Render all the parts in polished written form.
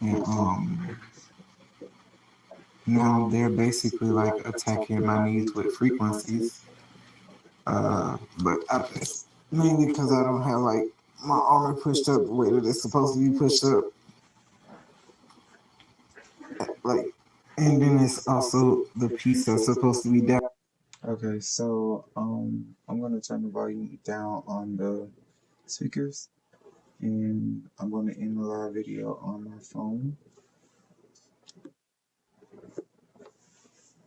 and now they're basically like attacking my needs with frequencies. But it's mainly because I don't have like my armor pushed up the way that it's supposed to be pushed up. Like, and then it's also the piece that's supposed to be down. Okay, so I'm gonna turn the volume down on the speakers, and I'm gonna end the live video on my phone,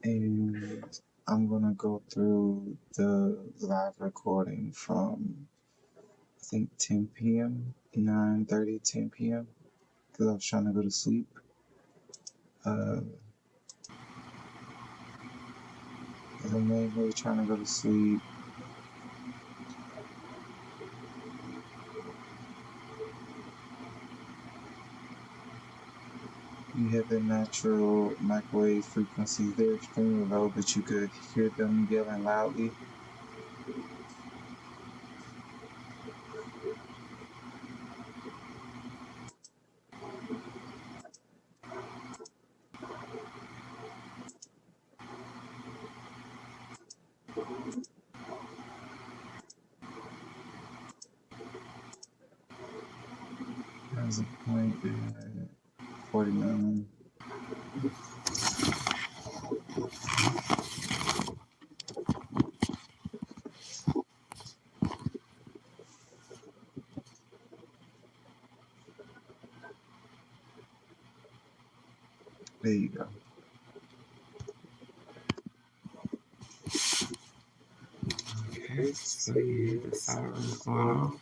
and I'm gonna go through the live recording from I think 10 p.m., 9:30, 10 p.m. because I was trying to go to sleep. I'm mainly trying to go to sleep. You hear the natural microwave frequencies. They're extremely low, but you could hear them yelling loudly. There's a point at 49. There you go. Okay, so yeah, the siren's going off.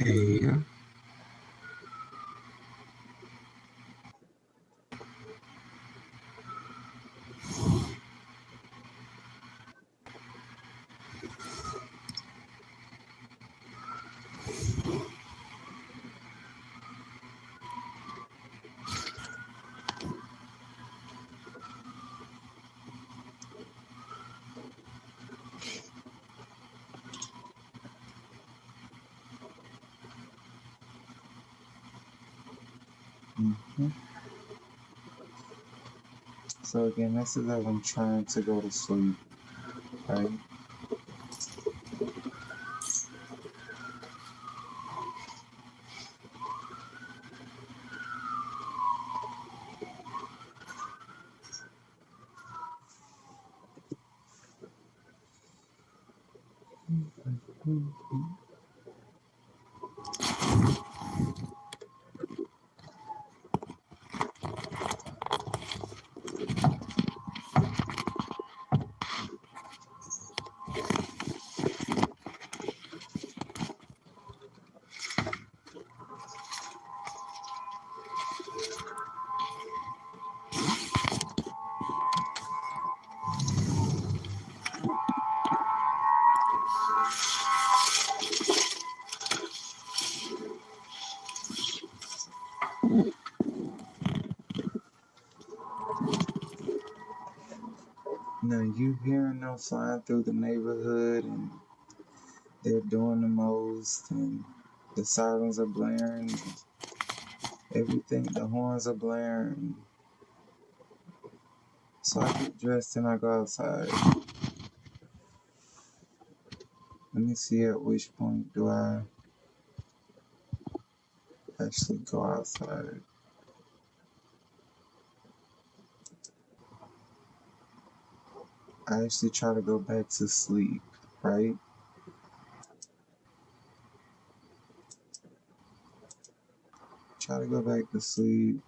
Yeah. So again, this is as I'm trying to go to sleep, right? Now you hearing them flying through the neighborhood, and they're doing the most, and the sirens are blaring, and everything, the horns are blaring. So I get dressed and I go outside. Let me see at which point do I actually go outside. I actually try to go back to sleep, right? Try to go back to sleep.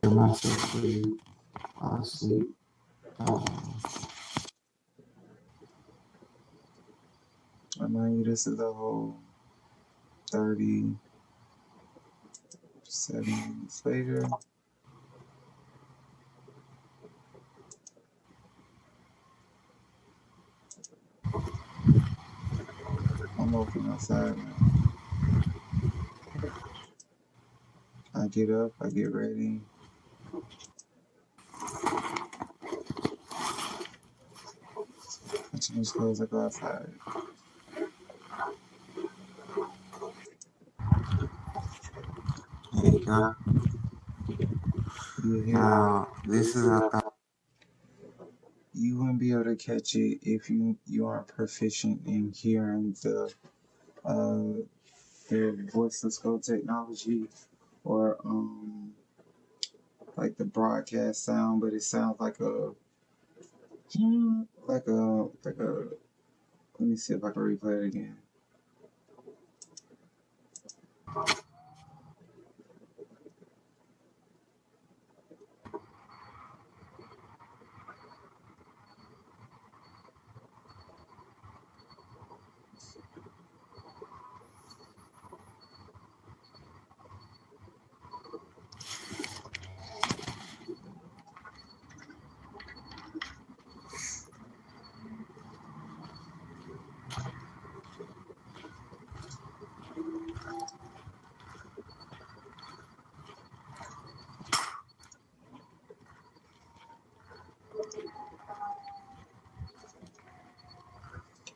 Myself sleep. I'll sleep. Remind you, this is a whole 37 minutes later. I'm walking outside now. I get up, I get ready. I'm supposed to go outside. There you go. You hear? Now, this is our thought. You wouldn't be able to catch it if you aren't proficient in hearing the voice to skull technology or like the broadcast sound, but it sounds like a like a. Let me see if I can replay it again.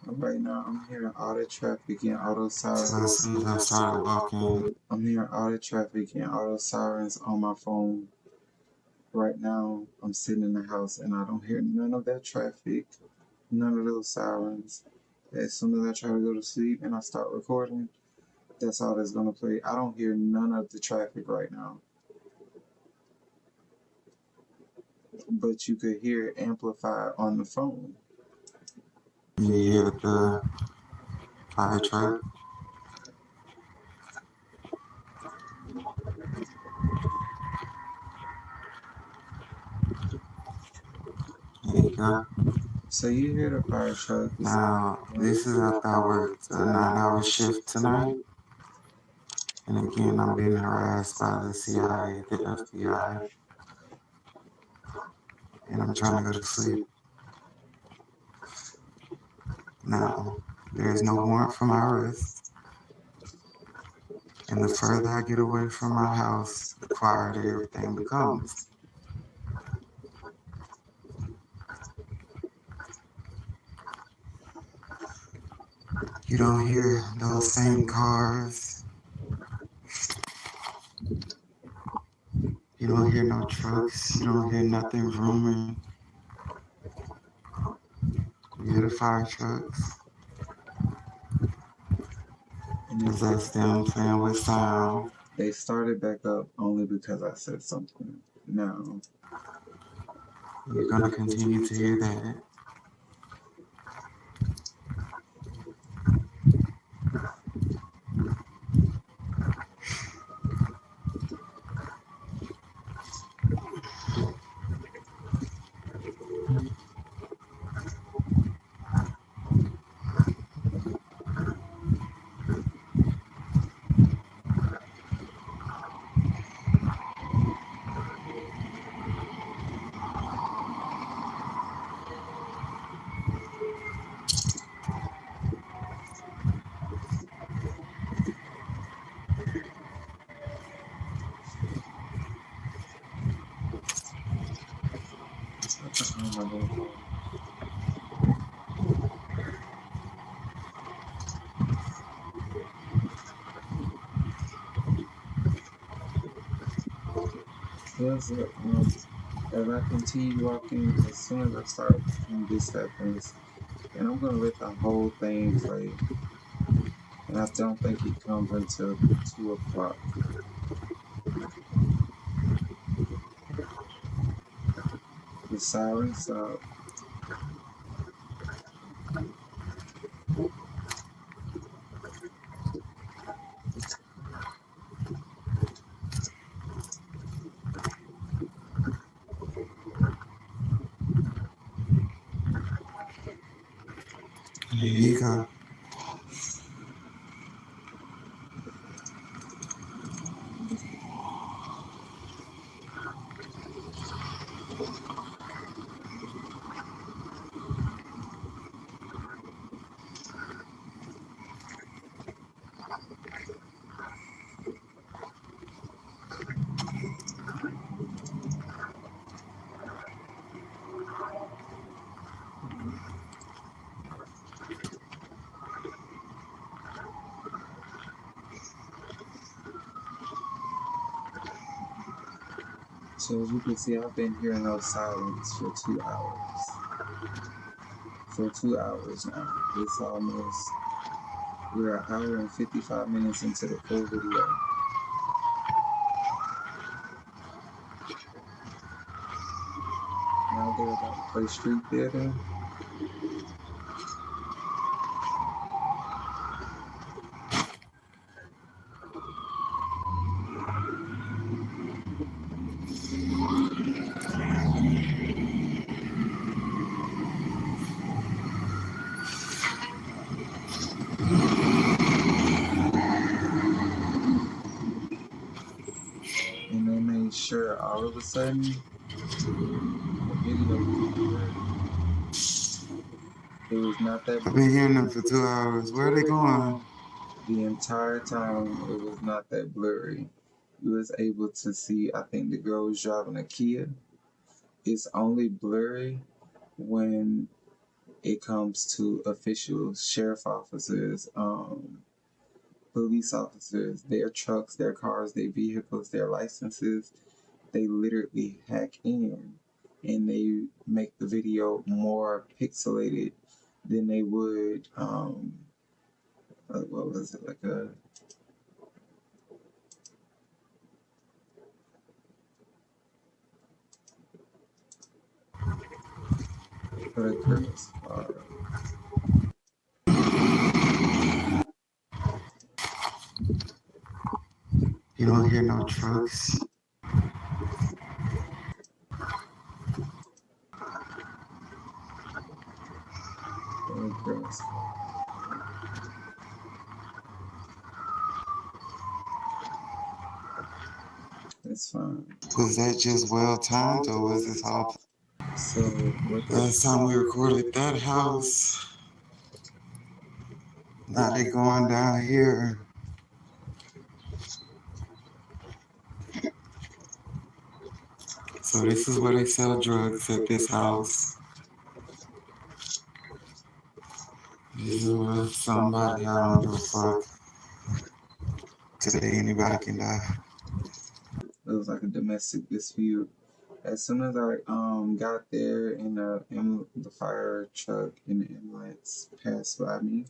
Right now, I'm hearing auto traffic and auto sirens. So as soon as I started walking, I'm hearing auto traffic and auto sirens on my phone. Right now, I'm sitting in the house and I don't hear none of that traffic, none of those sirens. As soon as I try to go to sleep and I start recording, that's all that's gonna play. I don't hear none of the traffic right now, but you could hear it amplified on the phone. you hear the fire truck. There you go. So you hear the fire truck. Now, this is after I worked a 9-hour shift tonight. And again, I'm being harassed by the CIA, the FBI, and I'm trying to go to sleep. Now, there is no warrant for my arrest. And the further I get away from my house, the quieter everything becomes. You don't hear those same cars. You don't hear no trucks. You don't hear nothing vrooming. You hear the fire trucks. Because that's them playing with sound. They started back up only because I said something. Now, You're going to continue to hear that. oh my God. Yes, as I continue walking, as soon as I start walking, this happens. And I'm gonna let the whole thing play. And I don't think it comes until 2 o'clock. The sirens stop. There you go. So as you can see, I've been hearing those sirens for 2 hours. For 2 hours now. It's almost, we're an hour and 55 minutes into the full video. Now they're about to play Street Theater. And they made sure all of a sudden the video became blurry. It was not that I've been blurry. hearing them for 2 hours. Where are they going? The entire time it was not that blurry. You was able to see, I think the girl was driving a Kia. It's only blurry when it comes to officials, sheriff officers, police officers, their trucks, their cars, their vehicles, their licenses. They literally hack in and they make the video more pixelated than they would, what was it, like a girl's car. You don't hear no trucks. For a girl's car. It's fine. Was that just well timed or was this all? So what the Last time we recorded that house, now they going down here. So this is where they sell drugs at this house. This is where somebody, I don't give a fuck. Today anybody can die. it was like a domestic dispute. As soon as I got there and the fire truck and the ambulance passed by me,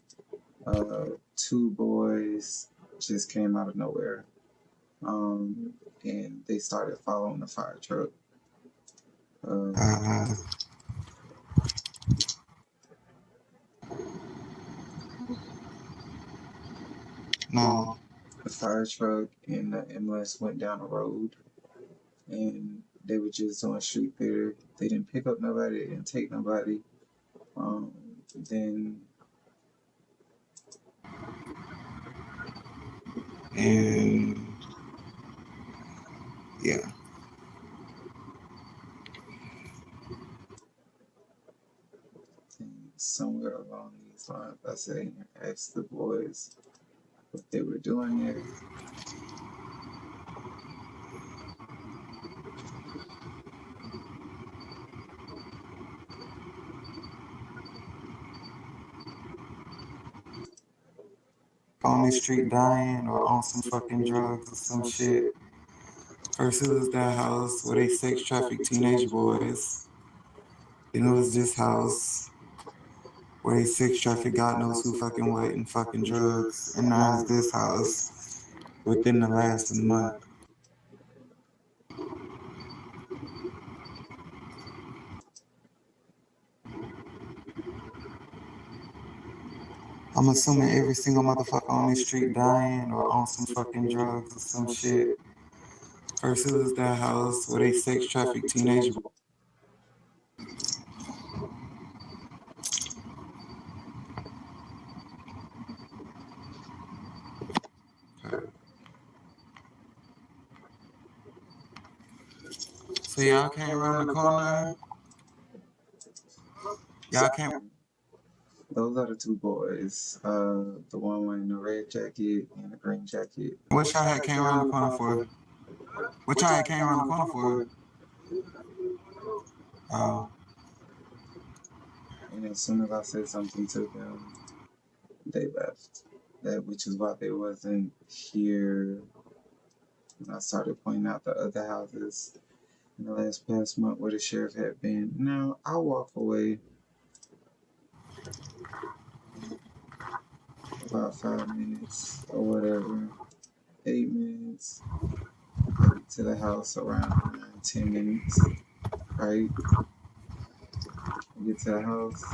two boys just came out of nowhere, and they started following the fire truck. No. The fire truck and the ambulance went down the road, and they were just doing street theater. They didn't pick up nobody. They didn't take nobody. Then And yeah. somewhere along these lines, I said, asked the boys what they were doing there. On the street dying or on some fucking drugs or some shit. First it was that house where they sex traffic teenage boys. Then it was this house where they sex traffic God knows who fucking what and fucking drugs. And now it's this house within the last month. I'm assuming every single motherfucker on this street dying or on some fucking drugs or some shit. First it was that house where they sex traffic teenage boys. So y'all came around the corner. Y'all came. Those are the two boys. The one wearing the red jacket and the green jacket. What y'all had came around the corner for? What y'all had came around the corner for? Oh. And as soon as I said something to them, they left. Which is why they wasn't here when I started pointing out the other houses. in the last past month where the sheriff had been. Now, I walk away about 5 minutes or whatever, 8 minutes. I get to the house around 9, 10 minutes, right? I get to the house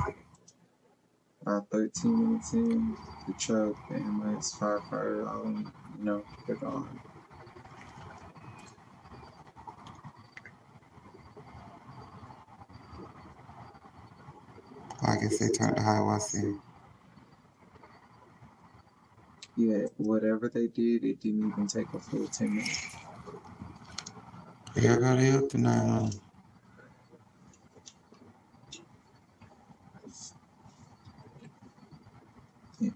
about 13 minutes in, the truck, the ambulance, firefighter, all of them, they're gone. I guess they turned to Hiawassee. Yeah, whatever they did, it didn't even take a full 10 minutes. Everybody up to 911. Yeah.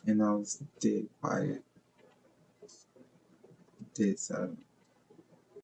And I was dead quiet, dead silent.